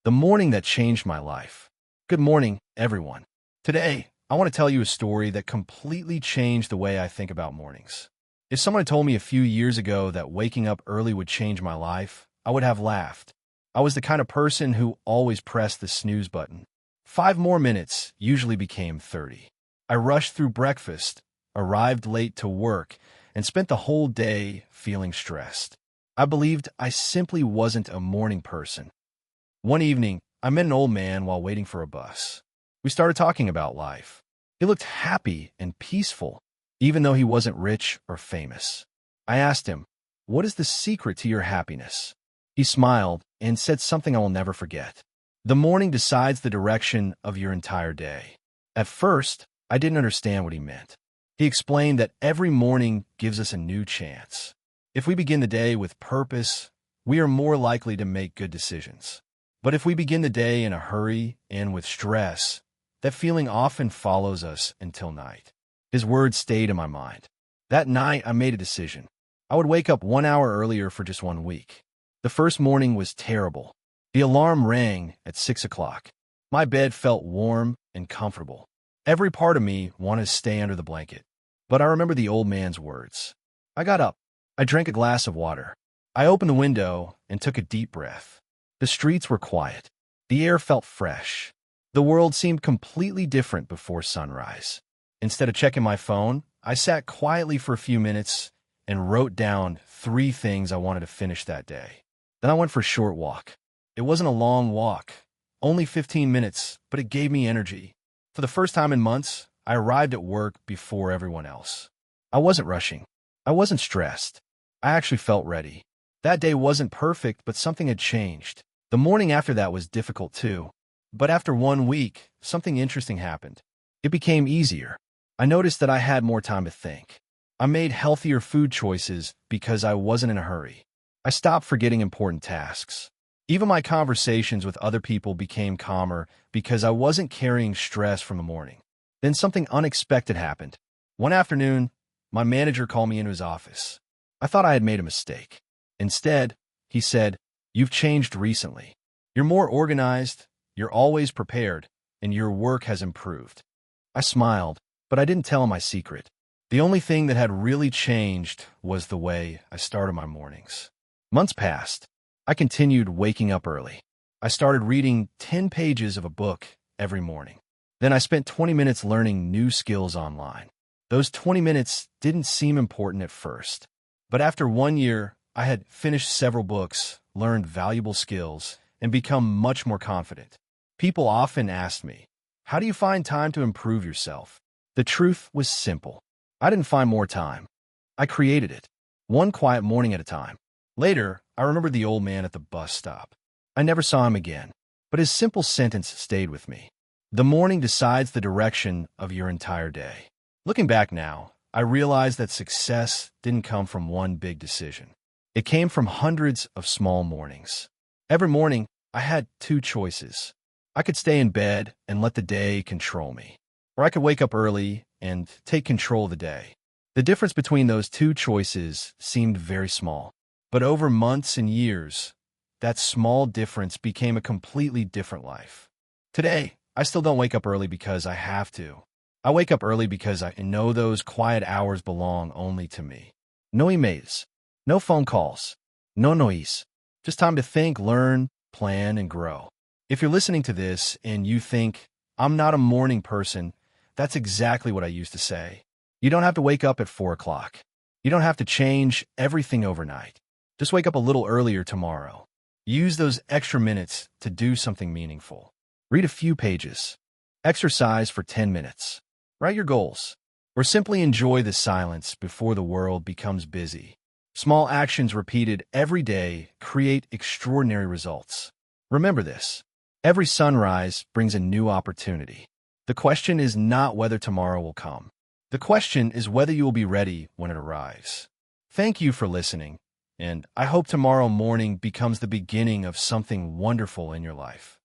The morning that changed my life. Good morning, everyone. Today, I want to tell you a story that completely changed the way I think about mornings. If someone had told me a few years ago that waking up early would change my life, I would have laughed. I was the kind of person who always pressed the snooze button. 5 more minutes usually became 30. I rushed through breakfast, arrived late to work, and spent the whole day feeling stressed. I believed I simply wasn't a morning person. One evening, I met an old man while waiting for a bus. We started talking about life. He looked happy and peaceful, even though he wasn't rich or famous. I asked him, "What is the secret to your happiness?" He smiled and said something I will never forget. The morning decides the direction of your entire day. At first, I didn't understand what he meant. He explained that every morning gives us a new chance. If we begin the day with purpose, we are more likely to make good decisions. But if we begin the day in a hurry and with stress, that feeling often follows us until night. His words stayed in my mind. That night, I made a decision. I would wake up 1 hour earlier for just 1 week. The first morning was terrible. The alarm rang at 6 o'clock. My bed felt warm and comfortable. Every part of me wanted to stay under the blanket. But I remember the old man's words. I got up. I drank a glass of water. I opened the window and took a deep breath. The streets were quiet. The air felt fresh. The world seemed completely different before sunrise. Instead of checking my phone, I sat quietly for a few minutes and wrote down 3 things I wanted to finish that day. Then I went for a short walk. It wasn't a long walk, only 15 minutes, but it gave me energy. For the first time in months, I arrived at work before everyone else. I wasn't rushing. I wasn't stressed. I actually felt ready. That day wasn't perfect, but something had changed. The morning after that was difficult too. But after 1 week, something interesting happened. It became easier. I noticed that I had more time to think. I made healthier food choices because I wasn't in a hurry. I stopped forgetting important tasks. Even my conversations with other people became calmer because I wasn't carrying stress from the morning. Then something unexpected happened. One afternoon, my manager called me into his office. I thought I had made a mistake. Instead, he said, "You've changed recently. You're more organized, you're always prepared, and your work has improved." I smiled, but I didn't tell him my secret. The only thing that had really changed was the way I started my mornings. Months passed. I continued waking up early. I started reading 10 pages of a book every morning. Then I spent 20 minutes learning new skills online. Those 20 minutes didn't seem important at first. But after 1 year, I had finished several books, learned valuable skills, and become much more confident. People often asked me, "How do you find time to improve yourself?" The truth was simple. I didn't find more time. I created it, one quiet morning at a time. Later, I remembered the old man at the bus stop. I never saw him again, but his simple sentence stayed with me. The morning decides the direction of your entire day. Looking back now, I realized that success didn't come from one big decision. It came from hundreds of small mornings. Every morning, I had 2 choices. I could stay in bed and let the day control me, or I could wake up early and take control of the day. The difference between those 2 choices seemed very small, but over months and years, that small difference became a completely different life. Today, I still don't wake up early because I have to. I wake up early because I know those quiet hours belong only to me. No emails, no phone calls, no noise. Just time to think, learn, plan, and grow. If you're listening to this and you think, "I'm not a morning person," that's exactly what I used to say. You don't have to wake up at 4 o'clock. You don't have to change everything overnight. Just wake up a little earlier tomorrow. Use those extra minutes to do something meaningful. Read a few pages. Exercise for 10 minutes. Write your goals. Or simply enjoy the silence before the world becomes busy. Small actions repeated every day create extraordinary results. Remember this. Every sunrise brings a new opportunity. The question is not whether tomorrow will come. The question is whether you will be ready when it arrives. Thank you for listening, and I hope tomorrow morning becomes the beginning of something wonderful in your life.